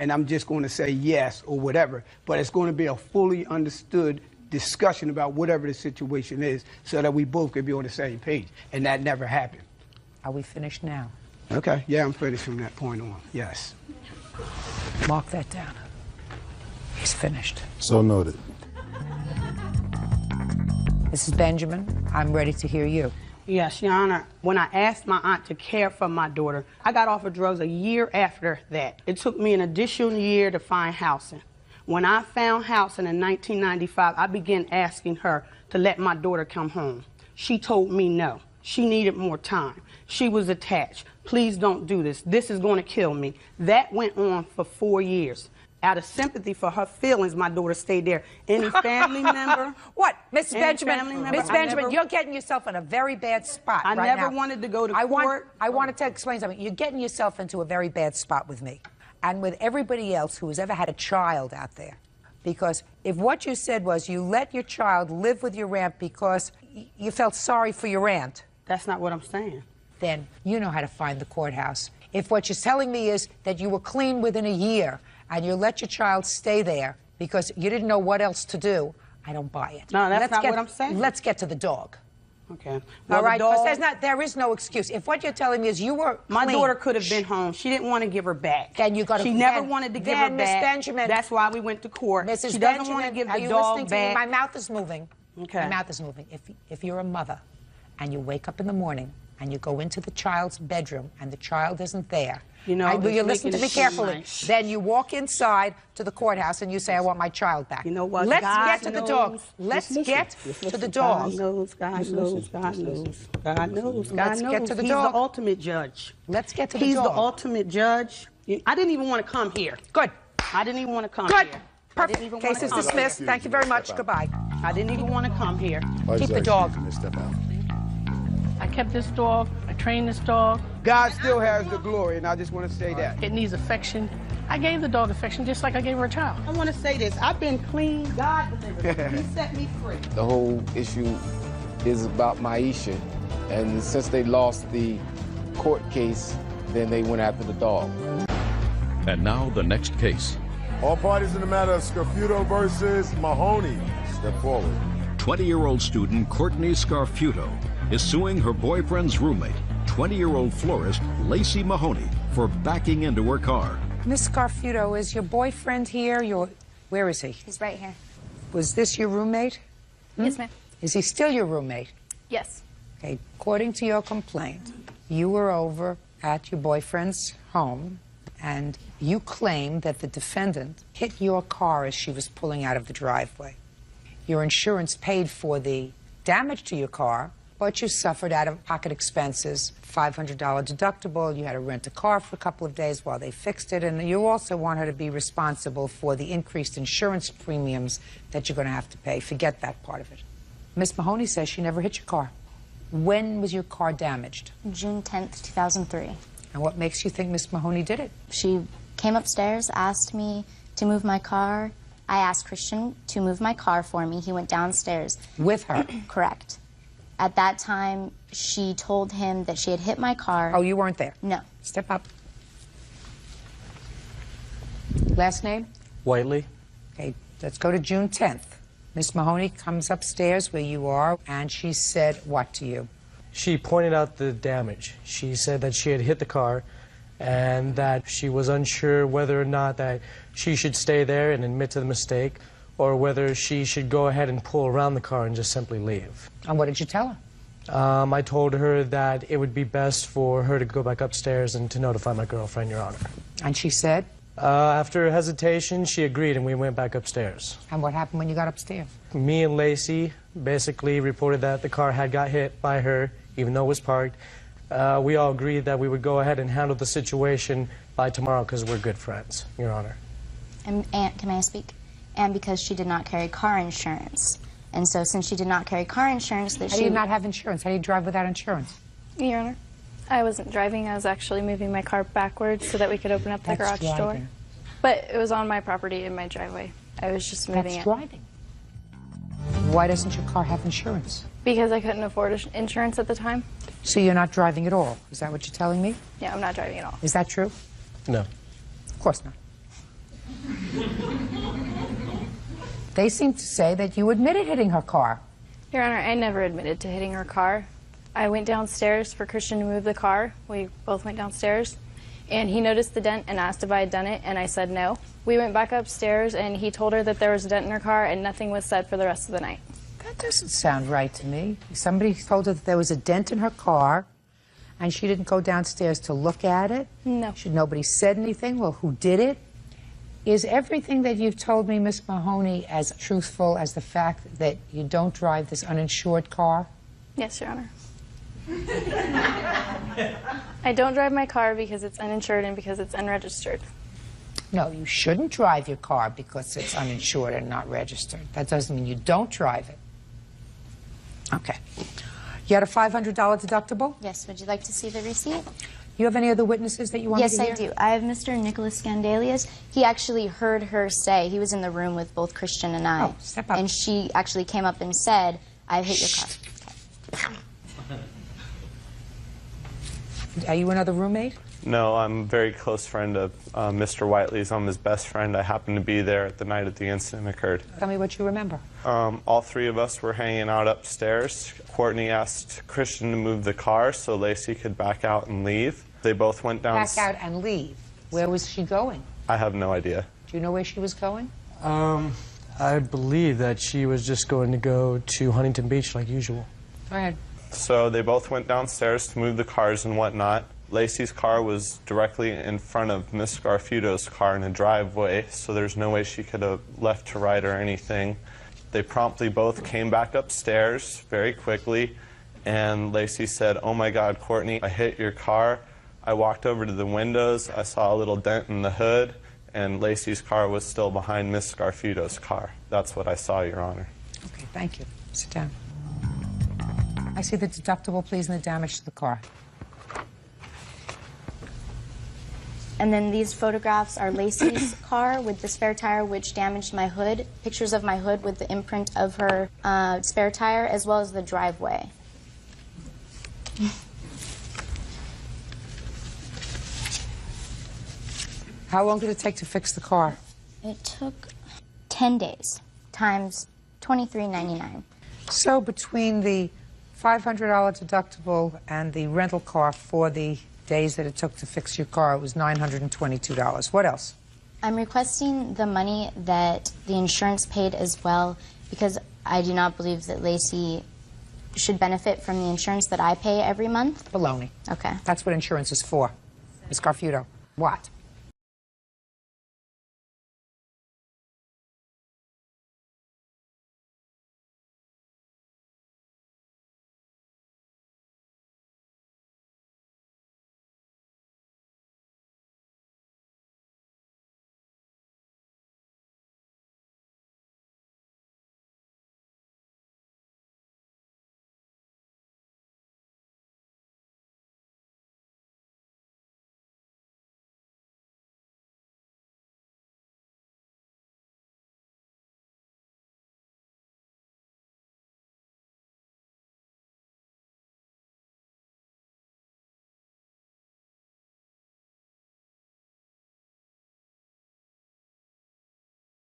and I'm just going to say yes or whatever. But it's going to be a fully understood discussion about whatever the situation is so that we both can be on the same page. And that never happened. Are we finished now? Okay. Yeah, I'm finished from that point on. Yes. Mark that down. He's finished. So noted. Mrs. Benjamin, I'm ready to hear you. Yes, Your Honor. When I asked my aunt to care for my daughter, I got off of drugs a year after that. It took me an additional year to find housing. When I found housing in 1995, I began asking her to let my daughter come home. She told me no. She needed more time. She was attached. Please don't do this. This is going to kill me. That went on for 4 years. Out of sympathy for her feelings, my daughter stayed there. Any family member? What? Miss Benjamin, Miss Benjamin, you're getting yourself in a very bad spot I right never now. wanted to go to court. I wanted to explain something. You're getting yourself into a very bad spot with me and with everybody else who has ever had a child out there. Because if what you said was you let your child live with your aunt because you felt sorry for your aunt. That's not what I'm saying. Then you know how to find the courthouse. If what you're telling me is that you were clean within a year and you let your child stay there because you didn't know what else to do, I don't buy it. No, that's not what I'm saying. Let's get to the dog. Okay. Well, all right, because there is no excuse. If what you're telling me is you were my clean, daughter could have been home. She didn't want to give her back. Then you got to. She never wanted to give her back. Miss Benjamin. That's why we went to court. Mrs. She doesn't Benjamin, want to give are the you dog listening back. to me? My mouth is moving. Okay. My mouth is moving. If you're a mother, and you wake up in the morning and you go into the child's bedroom and the child isn't there. You know, will you listen to me carefully? Then you walk inside to the courthouse and you say, I want my child back. You know what? Let's God get to knows. the dog. Let's get to the dog. God knows, God knows, God knows, God knows, God Let's knows. get to the He's dog. the ultimate judge. Let's get to the He's dog. the ultimate judge. I didn't even want to come here. Good. I didn't even want to come Good. here. Perfect. Case is dismissed. Thank you very much. Goodbye. I didn't even want to come here. Keep the dog. Step out. I kept this dog. I trained this dog. God still has the glory, and I just want to say that. It needs affection. I gave the dog affection just like I gave her a child. I want to say this. I've been clean. God delivered me. He set me free. The whole issue is about Maisha, and since they lost the court case, then they went after the dog. And now the next case. All parties in the matter of Scarfuto versus Mahoney. Step forward. 20-year-old student Courtney Scarfuto is suing her boyfriend's roommate, 20-year-old florist Lacey Mahoney, for backing into her car. Miss Scarfuto, is your boyfriend here? Where is he? He's right here. Was this your roommate? Yes, ma'am. Is he still your roommate? Yes. Okay, according to your complaint, you were over at your boyfriend's home and you claim that the defendant hit your car as she was pulling out of the driveway. Your insurance paid for the damage to your car, but you suffered out-of-pocket expenses, $500 deductible, you had to rent a car for a couple of days while they fixed it, and you also want her to be responsible for the increased insurance premiums that you're going to have to pay. Forget that part of it. Miss Mahoney says she never hit your car. When was your car damaged? June 10th, 2003. And what makes you think Miss Mahoney did it? She came upstairs, asked me to move my car. I asked Christian to move my car for me. He went downstairs. With her? Correct. At that time, she told him that she had hit my car. Oh, you weren't there? No. Step up. Last name? Whiteley. Okay, let's go to June 10th. Miss Mahoney comes upstairs where you are, and she said what to you? She pointed out the damage. She said that she had hit the car and that she was unsure whether or not that she should stay there and admit to the mistake or whether she should go ahead and pull around the car and just simply leave. And what did you tell her? I told her that it would be best for her to go back upstairs and to notify my girlfriend, Your Honor. And she said? After hesitation, she agreed and we went back upstairs. And what happened when you got upstairs? Me and Lacey basically reported that the car had got hit by her, even though it was parked. We all agreed that we would go ahead and handle the situation by tomorrow because we're good friends, Your Honor. And can I speak? And because she did not carry car insurance. And so since she did not carry car insurance, How do you not have insurance? How do you drive without insurance? Your Honor, I wasn't driving. I was actually moving my car backwards so that we could open up the garage door. But it was on my property in my driveway. I was just moving it. That's driving. Why doesn't your car have insurance? Because I couldn't afford insurance at the time. So you're not driving at all? Is that what you're telling me? Yeah, I'm not driving at all. Is that true? No. Of course not. They seem to say that you admitted hitting her car. Your Honor, I never admitted to hitting her car. I went downstairs for Christian to move the car. We both went downstairs, and he noticed the dent and asked if I had done it, and I said no. We went back upstairs, and he told her that there was a dent in her car, and nothing was said for the rest of the night. That doesn't sound right to me. Somebody told her that there was a dent in her car, and she didn't go downstairs to look at it? No. Nobody said anything? Well, who did it? Is everything that you've told me, Miss Mahoney, as truthful as the fact that you don't drive this uninsured car? Yes, Your Honor. I don't drive my car because it's uninsured and because it's unregistered. No, you shouldn't drive your car because it's uninsured and not registered. That doesn't mean you don't drive it. Okay. You had a $500 deductible? Yes, would you like to see the receipt? You have any other witnesses that you want Yes, me to I hear? do. I have Mr. Nicholas Scandalius. He actually heard her say, he was in the room with both Christian and I. Oh, step up. And she actually came up and said, I've hit your car. Are you another roommate? No, I'm a very close friend of Mr. Whiteley's. I'm his best friend. I happened to be there at the night that the incident occurred. Tell me what you remember. All three of us were hanging out upstairs. Courtney asked Christian to move the car so Lacey could back out and leave. They both went down. Back out and leave. Where was she going? I have no idea. Do you know where she was going? I believe that she was just going to go to Huntington Beach like usual. Go ahead. So they both went downstairs to move the cars and whatnot. Lacey's car was directly in front of Miss Scarfuto's car in a driveway, so there's no way she could have left to right or anything. They promptly both came back upstairs very quickly, and Lacey said, "Oh my God, Courtney, I hit your car." I walked over to the windows, I saw a little dent in the hood, and Lacey's car was still behind Miss Scarfuto's car. That's what I saw, Your Honor. Okay, thank you. Sit down. I see the deductible, please, and the damage to the car. And then these photographs are Lacey's car with the spare tire, which damaged my hood. Pictures of my hood with the imprint of her spare tire, as well as the driveway. How long did it take to fix the car? It took 10 days, times $23.99. So between the $500 deductible and the rental car for the days that it took to fix your car, it was $922. What else? I'm requesting the money that the insurance paid as well, because I do not believe that Lacey should benefit from the insurance that I pay every month. Baloney. Okay. That's what insurance is for. Ms. Scarfuto. What?